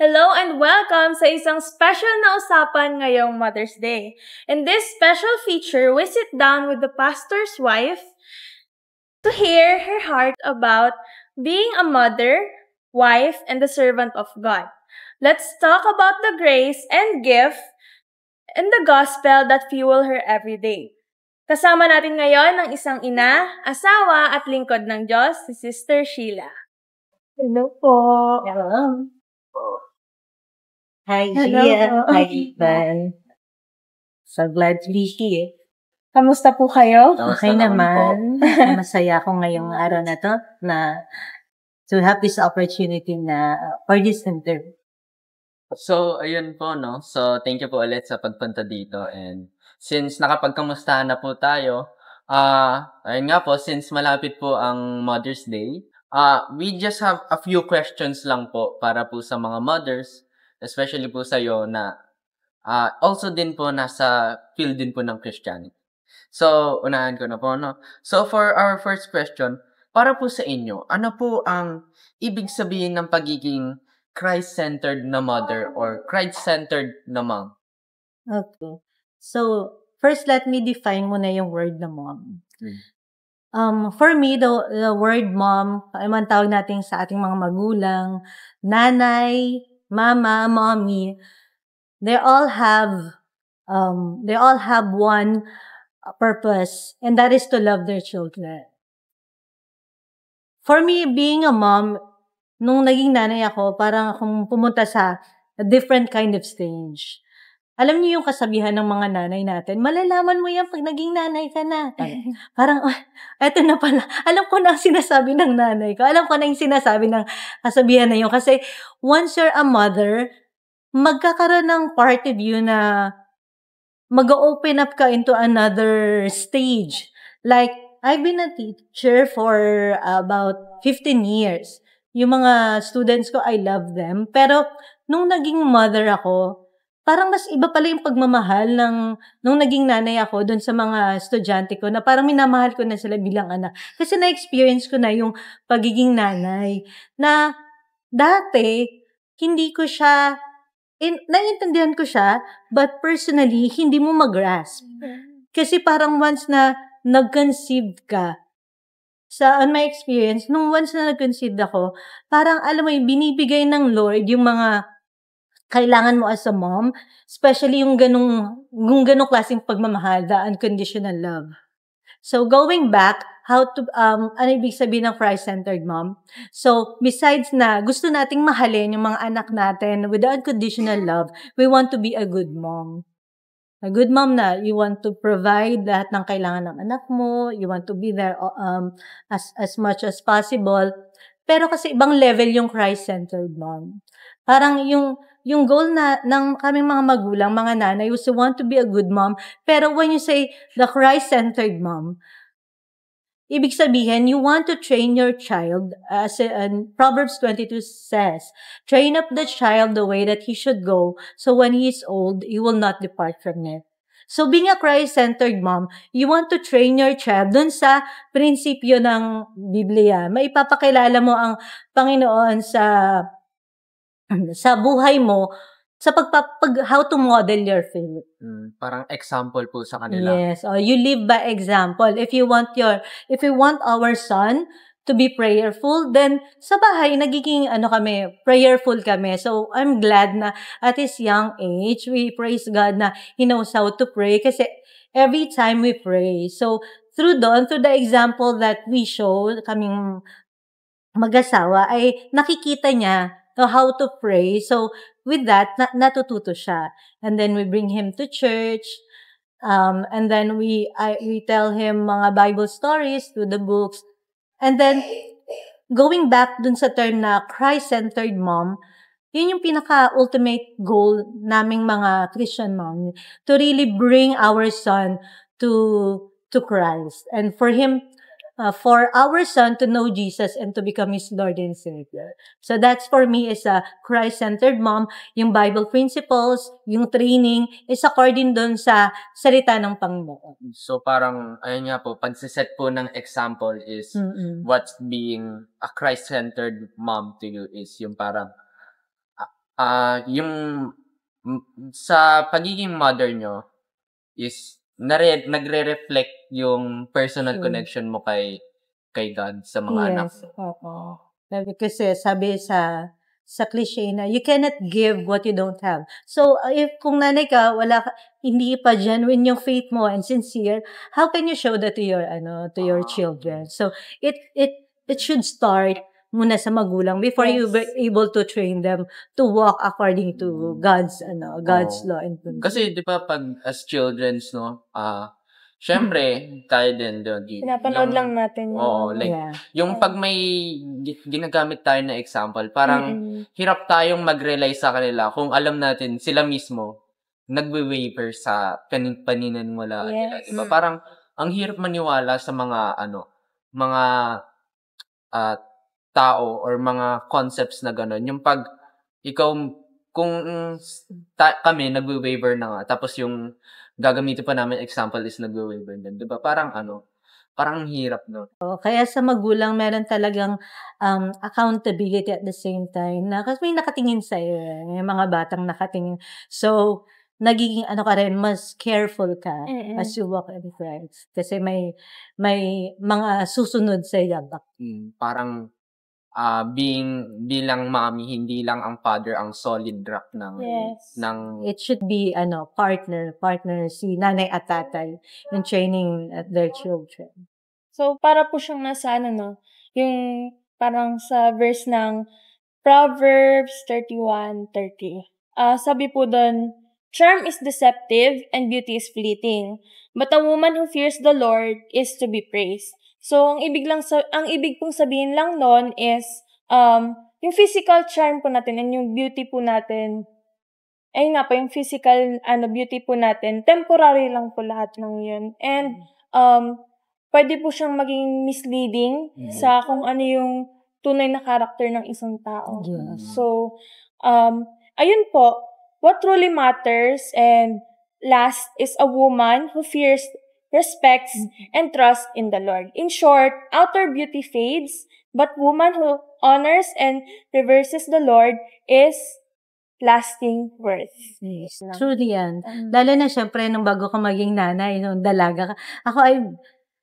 Hello and welcome sa isang special na usapan ngayong Mother's Day. In this special feature, we sit down with the pastor's wife to hear her heart about being a mother, wife, and the servant of God. Let's talk about the grace and gift and the gospel that fuel her every day. Kasama natin ngayon ang isang ina, asawa at lingkod ng Diyos, si Sister Sheila. Hello po. Hello. Hi, Hello Gia. po. Hi, Ethan. So glad to be here. Kamusta po kayo? Okay naman. Masaya ako ngayong araw na to na to have this opportunity na for this interview. So, ayun po, no? So, thank you po ulit sa pagpunta dito. And since nakapagkamustahan na po tayo, ayun nga po, since malapit po ang Mother's Day, we just have a few questions lang po para po sa mga mothers, especially po sa'yo na also din po nasa field din po ng Christianity. So, unahan ko na po, no? So, for our first question, para po sa inyo, ano po ang ibig sabihin ng pagiging Christ-centered na mother or Christ-centered na mom? Okay. So, first let me define muna yung word na mom. For me, the word mom, man tawag natin sa ating mga magulang, nanay, mama, mommy, they all have one purpose, and that is to love their children. For me, being a mom, nung naging nanay ako, parang akong pumunta sa a different kind of stage. Alam niyo yung kasabihan ng mga nanay natin, malalaman mo yan pag naging nanay ka na. Parang, eto na pala. Alam ko na ang sinasabi ng nanay ko. Alam ko na yung sinasabi ng kasabihan na yun. Kasi once you're a mother, magkakaroon ng part of you na mag-open up ka into another stage. Like, I've been a teacher for about 15 years. Yung mga students ko, I love them. Pero, nung naging mother ako, parang mas iba pala yung pagmamahal nung naging nanay ako doon sa mga estudyante ko na parang minamahal ko na sila bilang anak. Kasi na-experience ko na yung pagiging nanay na dati, hindi ko siya, naiintindihan ko siya, but personally, hindi mo mag-grasp. Kasi parang once na nag-conceive ka, on my experience, nung once na nag-conceive ako, parang alam mo yung binibigay ng Lord yung mga kailangan mo as a mom, especially yung ganong klaseng pagmamahal, the unconditional love. So, going back, ano ibig sabihin ng Christ-centered mom? So, besides na gusto nating mahalin yung mga anak natin with the unconditional love, we want to be a good mom. A good mom na you want to provide lahat ng kailangan ng anak mo, you want to be there as much as possible. Pero kasi ibang level yung Christ-centered mom. Parang yung goal na ng kaming mga magulang, mga nanay, was to want to be a good mom. Pero when you say the Christ-centered mom, ibig sabihin, you want to train your child, as Proverbs 22 says, train up the child the way that he should go, so when he is old, he will not depart from it. So, being a Christ-centered mom, you want to train your child dun sa prinsipyo ng Biblia. Maipapakilala mo ang Panginoon sa buhay mo, sa how to model your faith. Parang example po sa kanila. Yes, you live by example. If you want our son to be prayerful, then sa bahay nagiging prayerful kami. So I'm glad na at his young age, we praise God na he knows how to pray kasi every time we pray. So through the example that we show kaming mag-asawa ay nakikita niya how to pray. So, with that, natututo siya. And then, we bring him to church. And then, we tell him mga Bible stories through the books. And then, going back dun sa term na Christ-centered mom, yun yung pinaka-ultimate goal naming mga Christian mom, to really bring our son to Christ. And for our son to know Jesus and to become his Lord and Savior. So that's for me is a Christ-centered mom. Yung Bible principles, yung training, is according dun sa salita ng Panginoon. So parang, ayun nga po, pagsiset po ng example is what's being a Christ-centered mom to you is yung parang yung sa pagiging mother nyo is nagre-reflect yung personal Sure. connection mo kay God sa mga anak Yes, mo. oo. Kasi sabi sa cliche na, you cannot give what you don't have. So, if kung nanay ka, hindi pa genuine yung faith mo and sincere, how can you show that to your children? So, it should start muna sa magulang before you Yes. be able to train them to walk according to God's Oo. law and principle. Kasi 'di ba pag as childrens no, syempre tayo din doon Pinapanood lang natin Oo, yung... like Yeah. yung pag may ginagamit tayo na example, parang hirap tayong mag-rely sa kanila kung alam natin sila mismo nagwe-waver sa paniniwala nila, Yes. 'di ba? Parang ang hirap maniwala sa mga tao or mga concepts na gano'n. Yung pag ikaw, kung kami nagwe-waver na nga, tapos yung gagamitin pa namin example is nagwe-waver din. Diba? Parang parang hirap, no? Kaya sa magulang, meron talagang accountability at the same time na kasi may nakatingin sa'yo, may mga batang nakatingin. So, nagiging ka rin, mas careful ka as you walk in Christ. Kasi may mga susunod sa yabak. Parang bilang mommy, hindi lang ang father ang solid rock Yes. ng It should be partner si nanay at tatay in training their children. So, para po siyang nasa yung parang sa verse ng Proverbs 31:30. Sabi po doon, charm is deceptive and beauty is fleeting, but a woman who fears the Lord is to be praised. So, ang ibig pong sabihin lang noon is, yung physical charm po natin and yung beauty po natin, ayun nga po, yung physical beauty po natin, temporary lang po lahat ng yun. And, pwede po siyang maging misleading sa kung ano yung tunay na character ng isang tao. Yes. So, ayun po, what truly matters and last is a woman who fears, respects, and trusts in the Lord. In short, outer beauty fades, but woman who honors and reverences the Lord is lasting worth. Yes, truly yan. Lalo na syempre, nung bago ka maging nanay, nung dalaga ka.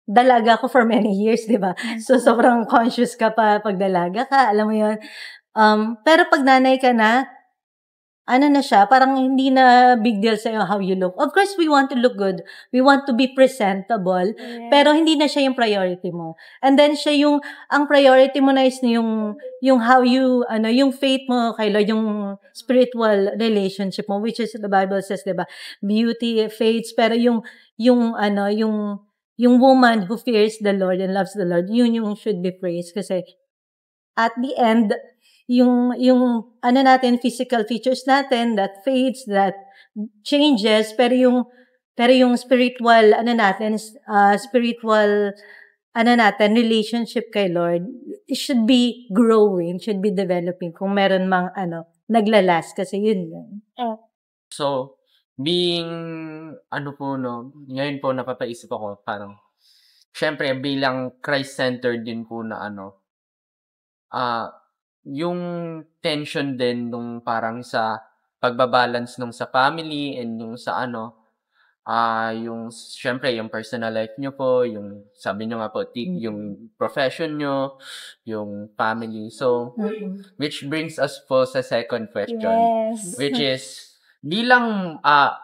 Dalaga ako for many years, di ba? So, sobrang conscious ka pa pag dalaga ka, alam mo yun. Pero pag nanay ka na siya, parang hindi na big deal sa'yo how you look. Of course, we want to look good. We want to be presentable. Yeah. Pero hindi na siya yung priority mo. And then ang priority mo na is yung how you, yung faith mo kay Lord, yung spiritual relationship mo, which is the Bible says, diba, beauty fades, pero yung woman who fears the Lord and loves the Lord, yun yung should be praised. Kasi at the end, yung natin, physical features natin, that fades, that changes, pero yung spiritual, relationship kay Lord, it should be growing, should be developing, kung meron mang, naglalast, kasi yun lang. So, ngayon po napapaisip ako, parang, syempre, bilang Christ-centered din po na yung tension din nung parang sa pagbabalance nung sa family and yung sa yung syempre yung personal life nyo po, yung sabi nyo nga po, yung profession nyo, yung family. So, which brings us po sa second question. Yes. Which is, bilang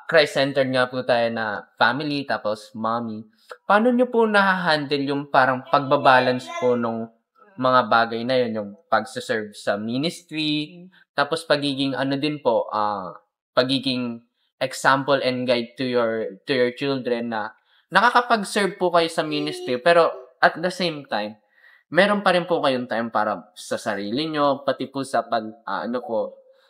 Christ-centered nga po tayo na family, tapos mommy, paano nyo po na-handle yung parang pagbabalance po nung mga bagay na yun, yung pagsaserve sa ministry, tapos pagiging din po, pagiging example and guide to your children na nakakapag-serve po kayo sa ministry, pero at the same time, meron pa rin po kayong time para sa sarili nyo, pati po sa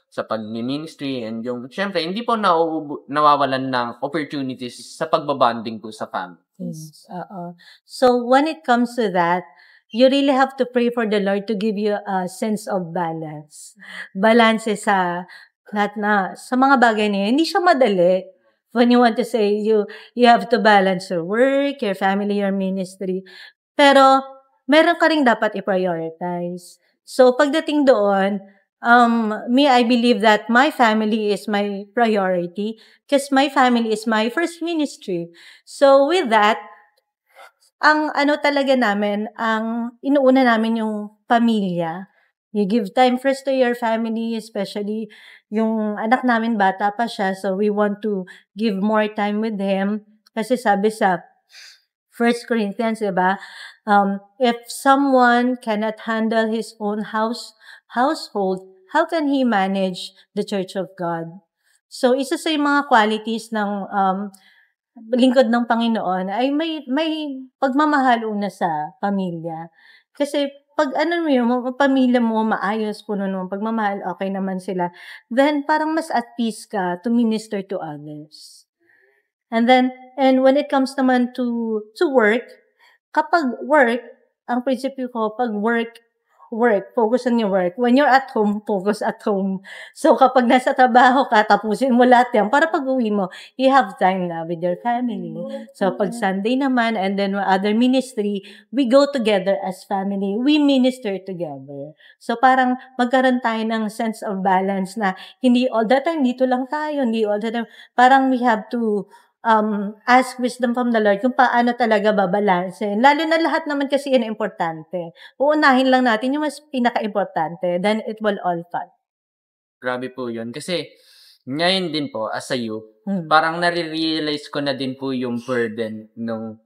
sa pag-ministry, and yung, syempre, hindi po nawawalan ng opportunities sa pagbabanding po sa family. Yes. So, when it comes to that, you really have to pray for the Lord to give you a sense of balance. Balance sa mga bagay na yun. Hindi siya madali. When you want to say, you have to balance your work, your family, your ministry. Pero, meron ka rin dapat i-prioritize. So, pagdating doon, Me, I believe that my family is my priority because my family is my first ministry. So with that, ang ano talaga namin, ang inuuna namin yung pamilya. You give time first to your family, especially yung anak namin bata pa siya, so we want to give more time with him. Kasi sabi sa 1 Corinthians, diba? If someone cannot handle his own household, how can he manage the church of God? So, isa sa yung mga qualities ng lingkod ng Panginoon ay may pagmamahal una sa pamilya. Kasi pag ano mo yung pamilya mo maayos, puno ng pagmamahal, okay naman sila, then parang mas at peace ka to minister to others. And when it comes naman to work, kapag work, ang prinsipyo ko, pag work, focus on your work. When you're at home, focus at home. So, kapag nasa trabaho ka, tapusin mo lahat yan. Para pag uwi mo, you have time na with your family. So, pag Sunday naman, and then other ministry, we go together as family. We minister together. So, parang magkaroon tayo ng sense of balance na hindi all the time, dito lang tayo, hindi all the time. Parang we have to ask wisdom from the Lord kung paano talaga babalansin. Lalo na lahat naman kasi yan importante. Uunahin lang natin yung mas pinaka-importante, then it will all fall. Grabe po yun. Kasi, ngayon din po, as a youth, parang nare-realize ko na din po yung burden nung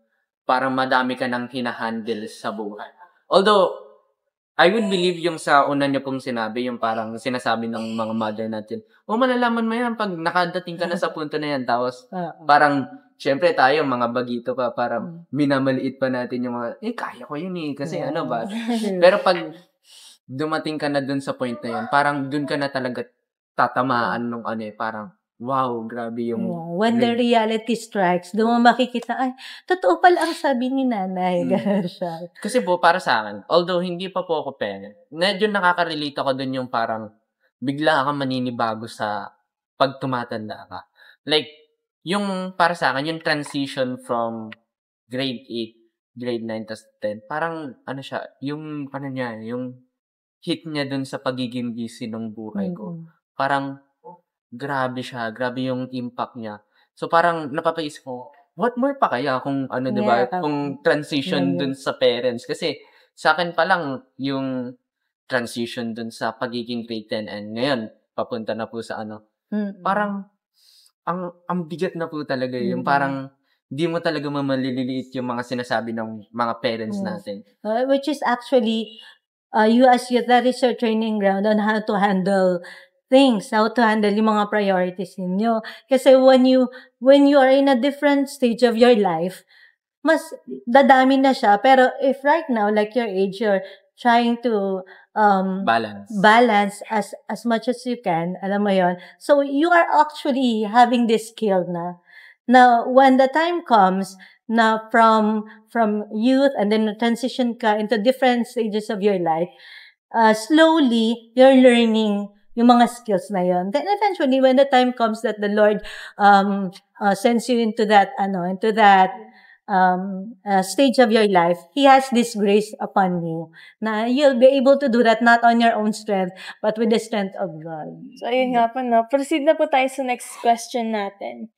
parang madami ka nang hinahandle sa buhay. Although, I would believe yung sa una niyo pong sinabi, yung parang sinasabi ng mga mother natin, malalaman mo yan pag nakadating ka na sa punto na yan. Tapos, parang, syempre tayo, mga bagito pa, parang minamaliit pa natin yung mga, kaya ko yun kasi ano ba? Pero pag dumating ka na dun sa point na yun, parang dun ka na talaga tatamaan nung parang, wow, grabe yung... When the reality strikes, doon mo makikita, ay, totoo pala ang sabi ni nanay. Siya. Kasi po, para sa akin, although hindi pa po ako parent, medyo nakaka-relate ako dun yung parang bigla ka maninibago sa pag tumatanda ka. Like, yung para sa akin, yung transition from grade 8, grade 9, tas 10, parang, siya, yung hit niya dun sa pagiging busy ng buhay ko. Parang, grabe siya. Grabe yung impact niya. So, parang napapaisip ko, what more pa kaya kung diba? Kung transition dun sa parents. Kasi, sa akin pa lang yung transition dun sa pagiging grade 10 and ngayon, papunta na po sa parang, ang bigat na po talaga yung parang, di mo talaga mamaliliit yung mga sinasabi ng mga parents natin. Which is actually, you as youth, that is your training ground on how to handle things, how to handle yung mga priorities ninyo. Kasi when you are in a different stage of your life, mas dadami na siya. Pero if right now, like your age, you're trying to balance as much as you can, alam mo yon. So you are actually having this skill na. Now, when the time comes na from youth and then transition ka into different stages of your life, slowly, you're learning yung mga skills na yon. Then eventually, when the time comes that the Lord sends you into that stage of your life, He has this grace upon you na you'll be able to do that not on your own strength, but with the strength of God. So, ayun nga po, no? Proceed na po tayo sa next question natin.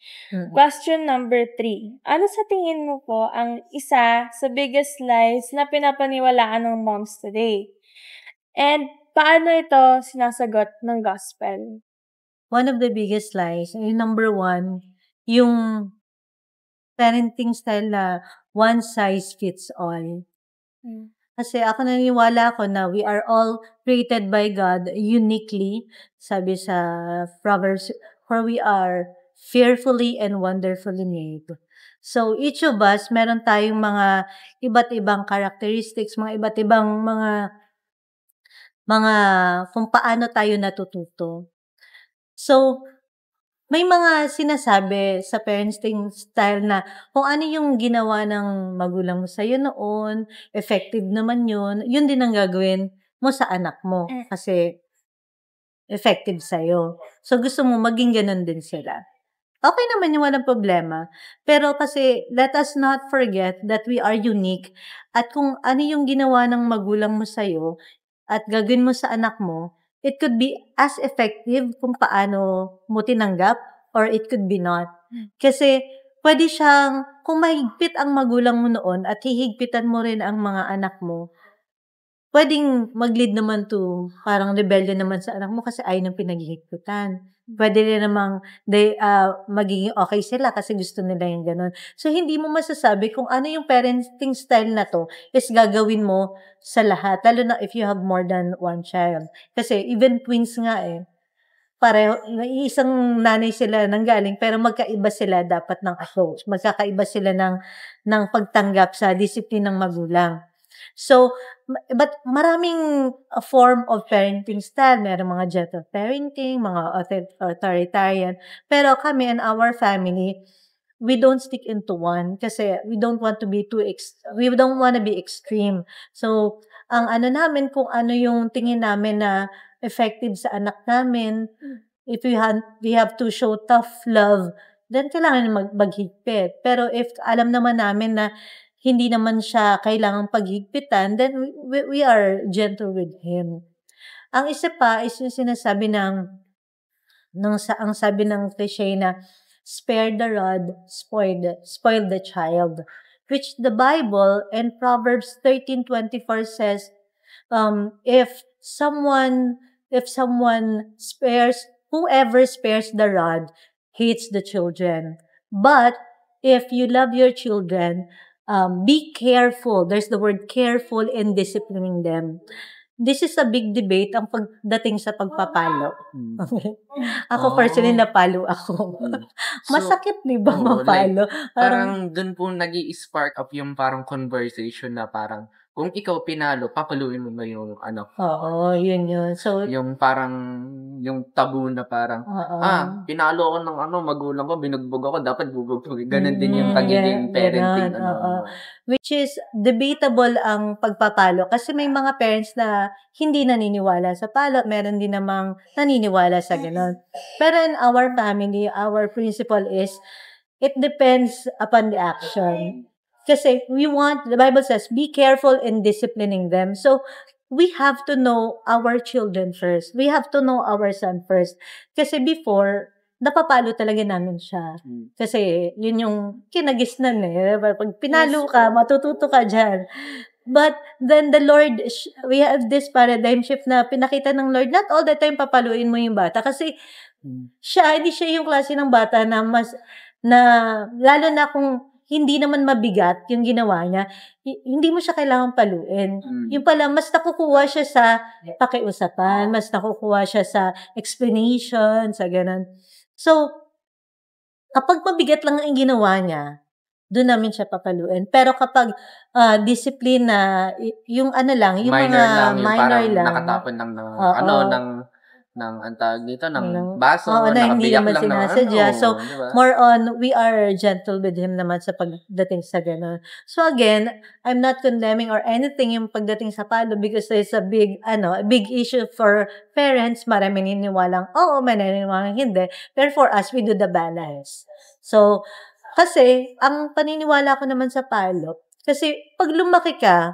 Question number 3. Ano sa tingin mo po ang isa sa biggest lies na pinapaniwalaan ng moms today? And paano ito sinasagot ng gospel? One of the biggest lies, number 1, yung parenting style na one size fits all. Kasi ako naniniwala ako na we are all created by God uniquely. Sabi sa Proverbs, for we are fearfully and wonderfully made. So each of us, meron tayong mga iba't ibang characteristics, mga iba't ibang mga kung paano tayo natututo. So, may mga sinasabi sa parenting style na kung ano yung ginawa ng magulang mo sa'yo noon, effective naman yun din ang gagawin mo sa anak mo kasi effective sa'yo. So, gusto mo maging ganun din sila. Okay naman yung walang problema. Pero kasi, let us not forget that we are unique at kung ano yung ginawa ng magulang mo sa'yo at gagawin mo sa anak mo, it could be as effective kung paano mo tinanggap or it could be not. Kasi pwede siyang, kung mahigpit ang magulang mo noon at hihigpitan mo rin ang mga anak mo, pwedeng mag-lead naman to parang rebellion naman sa anak mo kasi ayaw ng pinaghihigpitan. Pwede rin namang magiging okay sila kasi gusto nila yung ganun. So, hindi mo masasabi kung ano yung parenting style na to is gagawin mo sa lahat. Lalo na if you have more than one child. Kasi even twins nga pareho, isang nanay sila nanggaling, pero magkaiba sila dapat ng approach. Magkakaiba sila ng pagtanggap sa disiplin ng magulang. So, but maraming form of parenting style. Meron mga gentle parenting, mga authoritarian. Pero kami and our family, we don't stick into one kasi we don't want to be we don't want to be extreme. So, ang ano namin, kung ano yung tingin namin na effective sa anak namin, if we have to show tough love, then kailangan maghigpit. Pero if alam naman namin na hindi naman siya kailangang paghigpitan, then we are gentle with him. Ang isa pa is yung sinasabi ang sabi ng cliche na, spare the rod, spoil the child. Which the Bible and Proverbs 13:24 says, if someone whoever spares the rod hates the children. But if you love your children, be careful. There's the word careful in disciplining them. This is a big debate ang pagdating sa pagpapalo. Ako personally napalo ako. So, Masakit, di ba, mapalo? Parang dun po nag-i-spark up yung parang conversation na parang kung ikaw pinalo, papaluin mo ba yung ano? Oo, yun. So, yung parang, yung tabu na parang, pinalo ako ng magulang ko, binugbog ako, dapat bubugbog. Ganon din yung pagiging parenting. Which is debatable ang pagpapalo kasi may mga parents na hindi naniniwala sa palo, meron din namang naniniwala sa ganon. Pero in our family, our principle is, it depends upon the action. Kasi the Bible says, be careful in disciplining them. So, we have to know our children first. We have to know our son first. Kasi before, napapalo talaga namin siya. Kasi yun yung kinagisnan Pag pinalo ka, matututo ka dyan. But then the Lord, we have this paradigm shift na pinakita ng Lord, not all the time papaluin mo yung bata. Kasi hindi siya yung klase ng bata na lalo na kung hindi naman mabigat yung ginawa niya, hindi mo siya kailangan paluin. Yung pala, mas nakukuha siya sa pakiusapan, mas nakukuha siya sa explanation, sa ganun. So, kapag mabigat lang ang ginawa niya, doon namin siya papaluin. Pero kapag discipline na, yung lang, yung mga minor lang. Nakatapon ng antag dito, ng baso, na hindi naman lang sinasadya. So, diba? more on, we are gentle with him naman sa pagdating sa gano'n. So again, I'm not condemning or anything yung pagdating sa palo because there's a big issue for parents. Marami niniwalang may naniniwalang hindi. Pero for us, we do the balance. So, kasi, ang paniniwala ko naman sa palo, kasi pag lumaki ka,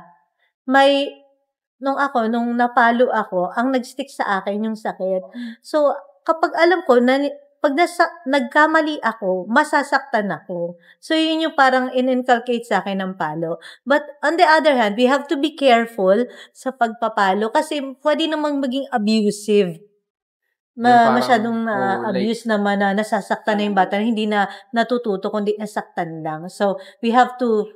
nung napalo ako, ang nag-stick sa akin yung sakit. So, kapag alam ko, pag nagkamali ako, masasaktan ako. So, yun yung parang in-inculcate sa akin ng palo. But, on the other hand, we have to be careful sa pagpapalo kasi pwede namang maging abusive. Masyadong abuse naman na nasasaktan na yung bata, hindi na natututo, kundi nasaktan lang. So, we have to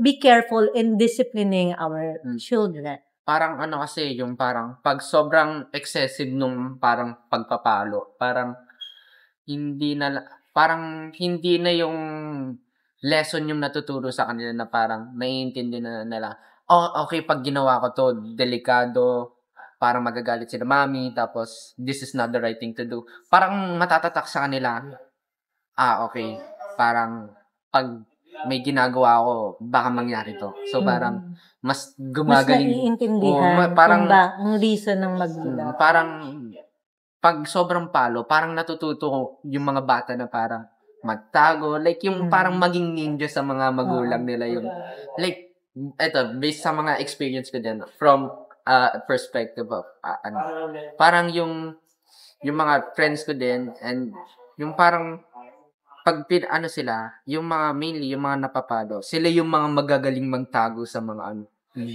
be careful in disciplining our children. Parang kasi, yung parang pag sobrang excessive nung parang pagpapalo, parang hindi na yung lesson yung natuturo sa kanila na parang naiintindi na nila, okay, pag ginawa ko to, delikado, parang magagalit sila mami, tapos this is not the right thing to do. Parang matatatak sa kanila, okay, parang pag may ginagawa ako, baka mangyari to. So, parang mas gumagaling. Mas naiintindihan parang ang reason ng magulang. Parang pag sobrang palo, parang natututo yung mga bata na parang magtago. Like, yung parang maging ninja sa mga magulang nila. Yung, like, eto, based sa mga experience ko din, from perspective of, parang yung mga friends ko din, and yung parang, pag sila, yung mga mainly, yung mga napapalo, sila yung mga magagaling magtago sa mga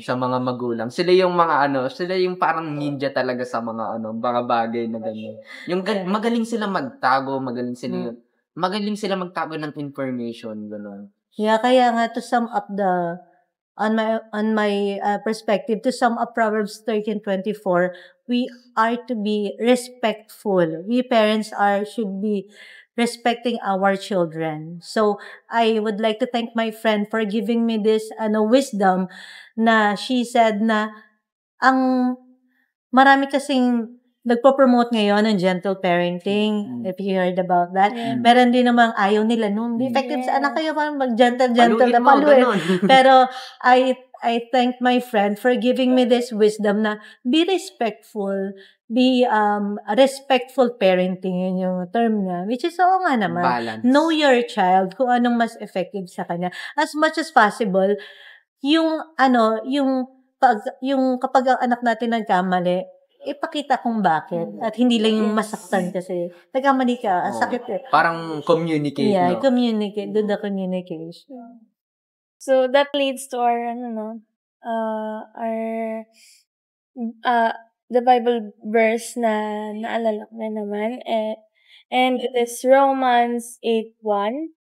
sa mga magulang. Sila yung mga sila yung parang ninja talaga sa mga mga bagay na ganyan. Yung magaling sila magtago, magaling sila magtago ng information, gano'n. Yeah, kaya nga to sum up on my perspective, to sum up Proverbs 13:24, we are to be respectful. We parents should be respecting our children. So I would like to thank my friend for giving me this wisdom, na she said na ang marami kasing nagpo-promote ngayon ng gentle parenting, if you heard about that. Yeah. Meron din namang ayaw nila nung effective sa anak kayo, parang mag-gentle Paluin na mo, paluin. ganun. Pero I thank my friend for giving me this wisdom na be respectful, be respectful parenting, yun yung term niya, which is oo nga naman. Balance. Know your child, kung anong mas effective sa kanya. As much as possible, yung kapag ang anak natin nagkamali, ipakita kung bakit. At hindi lang yung masaktan kasi. Nagkamali ka, sakit eh. Parang communicate, Yeah, no? communicate. Do the communication. So that leads to our the Bible verse na naalala ko na naman, and it is Romans 8:1.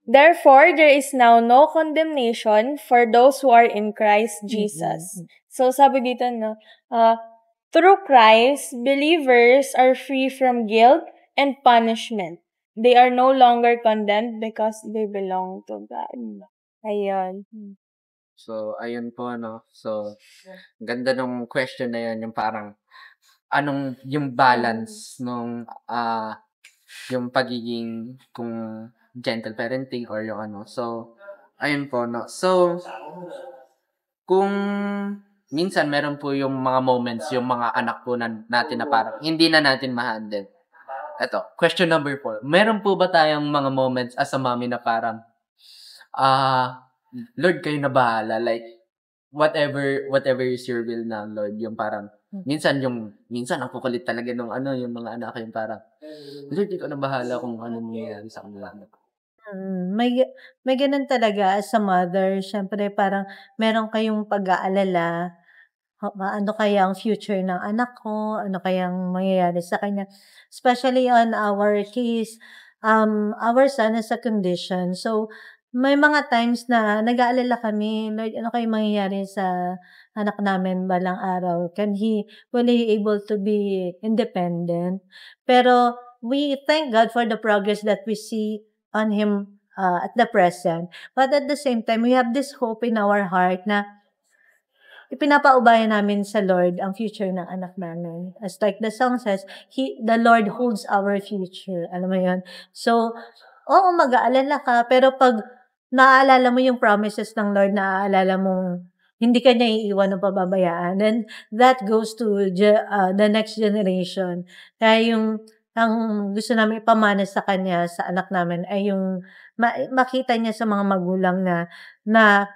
Therefore, there is now no condemnation for those who are in Christ Jesus. So sabi dito, through Christ, believers are free from guilt and punishment. They are no longer condemned because they belong to God. Ayun. So, ayun po, So, ganda nung question na yun, yung parang, yung balance nung, yung pagiging, kung gentle parenting or yung So, ayun po, So, kung minsan meron po yung mga moments, yung mga anak po natin na parang hindi na natin ma-handle. Ito, question number 4. Meron po ba tayong mga moments as a mommy na parang, Lord, kayo na bahala. Like, whatever is your will na, Lord. Yung parang, minsan ang kukulit talaga nung yung mga anak yung parang, Lord, ikaw na bahala kung ano nangyayari sa kanila. May ganun talaga as a mother. Siyempre, parang meron kayong pag-aalala. Ano kaya ang future ng anak ko? Ano kayang mangyayari sa kanya? Especially on our case, our son has a condition. So, may mga times na nag-aalala kami, Lord, ano kayang mangyayari sa anak namin balang araw? Will he able to be independent? Pero, we thank God for the progress that we see on him at the present. But at the same time, we have this hope in our heart na ipinapaubaya namin sa Lord ang future ng anak namin. As like the song says, the Lord holds our future. Alam mo yun? So, oo, mag-aalala ka, pero pag naaalala mo yung promises ng Lord, naaalala mo hindi ka niya iiwan o pababayaan, then that goes to the next generation. Kaya ang gusto namin ipamana sa kanya, sa anak namin, ay yung makita niya sa mga magulang na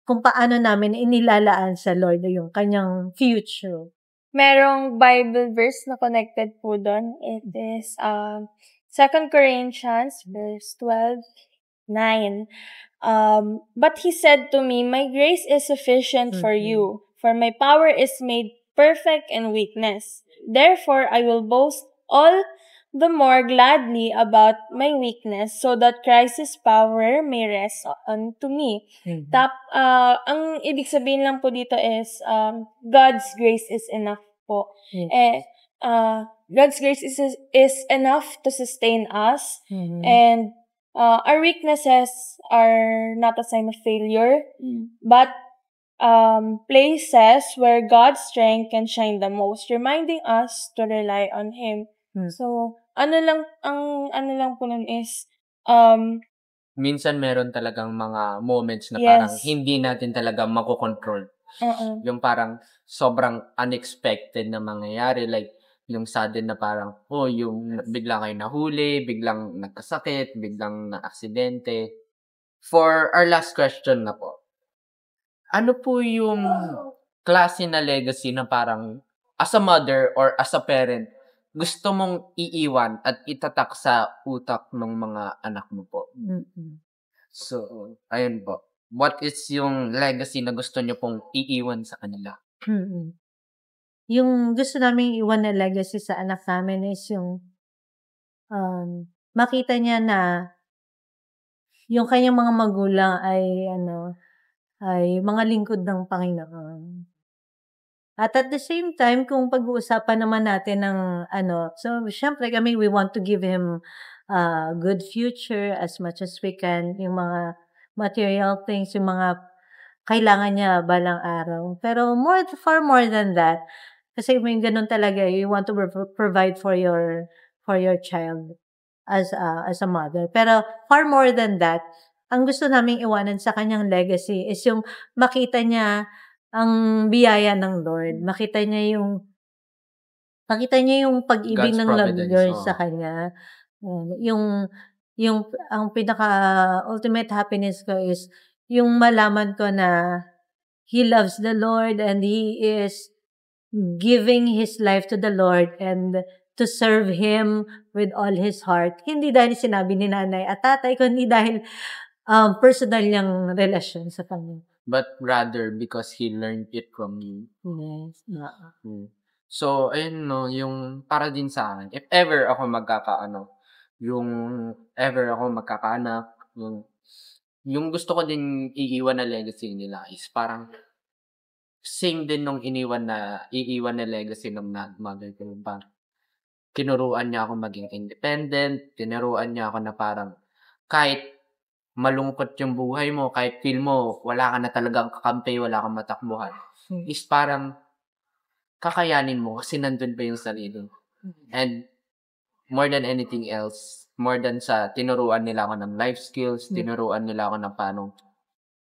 kung paano namin inilalaan sa Lord yung kanyang future. Merong Bible verse na connected po doon. It is 2 Corinthians verse 12:9. But he said to me, my grace is sufficient for you, for my power is made perfect in weakness. Therefore, I will boast all the more gladly about my weakness, so that Christ's power may rest onto me. Ang ibig sabihin lang po dito is, God's grace is enough po. God's grace is enough to sustain us, and our weaknesses are not a sign of failure, but places where God's strength can shine the most, reminding us to rely on Him. So, ano lang po nun is, minsan meron talagang mga moments na parang hindi natin talaga makokontrol. Yung parang sobrang unexpected na mangyayari, like yung sudden na parang, yung biglang kayo nahuli, biglang nagkasakit, biglang na-aksidente. For our last question na po, ano po yung klase na legacy na parang as a mother or as a parent, gusto mong iiwan at itatak sa utak ng mga anak mo po? So, ayun po. What is yung legacy na gusto nyo pong iiwan sa kanila? Yung gusto namin iwan na legacy sa anak namin is yung makita niya na yung kanyang mga magulang ay mga lingkod ng Panginoon. At at the same time, kung pag-uusapan naman natin ng so syempre kami, we want to give him a good future as much as we can. Yung mga material things, yung mga kailangan niya balang araw. Pero far more than that, kasi may ganun talaga, you want to provide for your child as a mother. Pero far more than that, ang gusto naming iwanan sa kanyang legacy is yung makita niya ang biyaya ng Lord. Makita niya yung pag-ibig God's ng providence, Lord oo. sa kanya. Ang pinaka ultimate happiness ko is yung malaman ko na he loves the Lord and he is giving his life to the Lord and to serve him with all his heart. Hindi dahil sinabi ni nanay at tatay, kundi dahil personal niyang relasyon sa kanya. But rather because he learned it from you. Yes. So, ayun no, yung para din sa akin, if ever ako magkakaanak, yung gusto ko din iiwan na legacy nila is parang same din nung iiwan na legacy ng mother ko. Parang tinuruan niya ako maging independent, tinuruan niya ako na parang kahit malungkot yung buhay mo, kahit feel mo wala ka na talagang kakampi, wala kang matakbuhan, is parang kakayanin mo kasi nandun pa yung sarili. And more than anything else, more than sa tinuruan nila ako ng life skills, tinuruan nila ako ng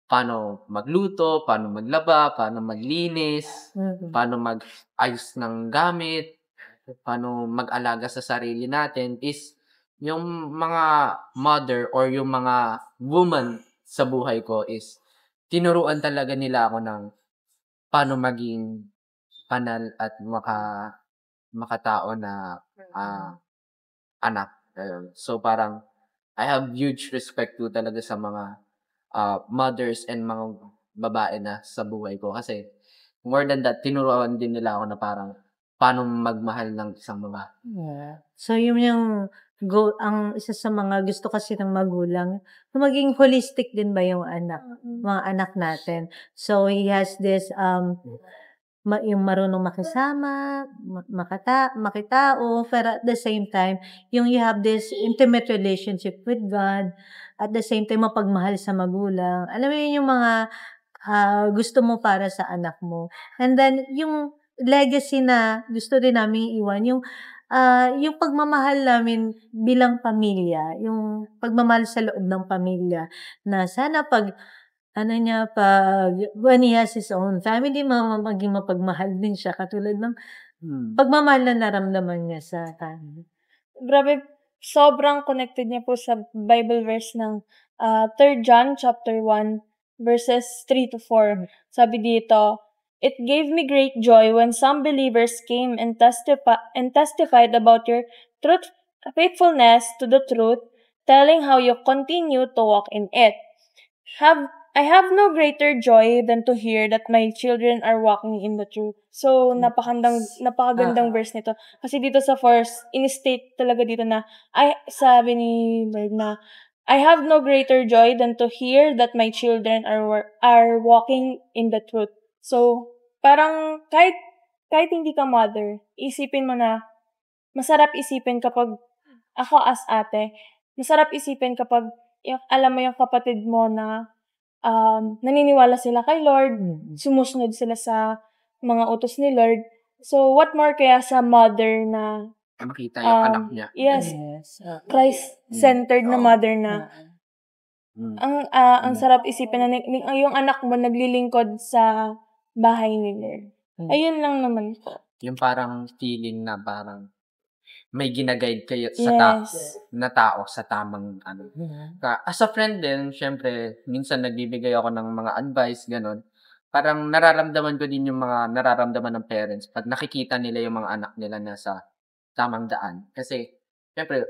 paano magluto, paano maglaba, paano maglinis, paano mag-ayos ng gamit, paano mag-alaga sa sarili natin, is yung mga mother or yung mga woman sa buhay ko is tinuruan talaga nila ako ng paano maging banal at makatao na anak. So parang I have huge respect to talaga sa mga mothers and mga babae na sa buhay ko kasi more than that, tinuruan din nila ako na parang paano magmahal ng isang babae. Yeah. So yung ang isa sa mga gusto kasi ng magulang, maging holistic din ba yung mga anak natin. So he has this yung marunong makisama, makitao, pero at the same time, yung you have this intimate relationship with God, at the same time, mapagmahal sa magulang. Alam mo yun yung mga gusto mo para sa anak mo. And then, yung legacy na gusto din namin iwan, yung pagmamahal namin bilang pamilya, yung pagmamahal sa loob ng pamilya, na sana when he has his own family, maging mapagmahal din siya, katulad ng pagmamahal na naramdaman niya sa family. Grabe, sobrang connected niya po sa Bible verse ng 3 John chapter 1 verses 3 to 4. Sabi dito, "It gave me great joy when some believers came and testified about your faithfulness to the truth, telling how you continue to walk in it. I have no greater joy than to hear that my children are walking in the truth." So, napakagandang verse nito. Kasi dito sa verse, in-state talaga dito na, sabi ni Lord na, I have no greater joy than to hear that my children are walking in the truth. So, parang kahit hindi ka mother, isipin mo na, masarap isipin kapag, ako as ate, masarap isipin kapag, alam mo yung kapatid mo na, naniniwala sila kay Lord, sumusunod sila sa mga utos ni Lord. So, what more kaya sa mother na makita yung anak niya. Yes. Christ-centered na mother na ang sarap isipin na yung anak mo naglilingkod sa bahay ni Lord. Ayun lang naman po. Yung parang feeling na parang may ginaguide kayo sa na tao sa tamang As a friend din, syempre, minsan nagbibigay ako ng mga advice, ganun. parang nararamdaman ko din yung mga nararamdaman ng parents pag nakikita nila yung mga anak nila nasa tamang daan. Kasi, syempre,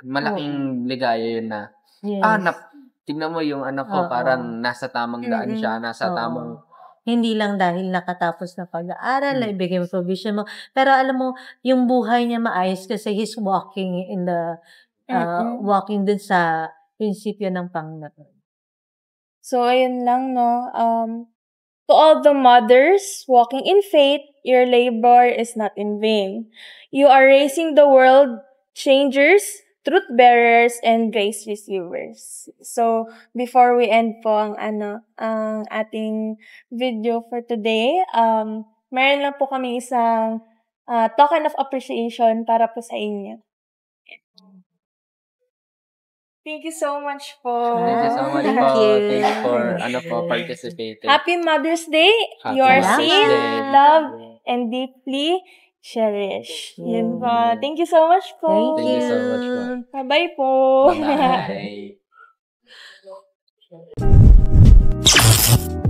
malaking ligaya yun na, Yes. tignan mo yung anak ko, Oo. parang nasa tamang daan Mm-mm. siya, nasa Oo. tamang, Hindi lang dahil nakatapos na pag-aaral, na Mm. ibigay mo provision mo. Pero alam mo, yung buhay niya maayos kasi he's walking in the, Mm-mm. walking dun sa prinsipyo ng Panginoon. So, ayun lang, no? To all the mothers walking in faith, your labor is not in vain. You are raising the world changers, truth bearers, and grace receivers. So, before we end po ang ating video for today, meron lang po kami isang token of appreciation para po sa inyo. Thank you so much po. Thank you so much Thank po. you. Thanks for, participating. Happy Mother's Day. Happy You are Mother's seen, Day. loved, and deeply cherished. Yun po. Yeah. Thank you so much po. Thank Thank you so much po. Bye-bye po. Bye-bye.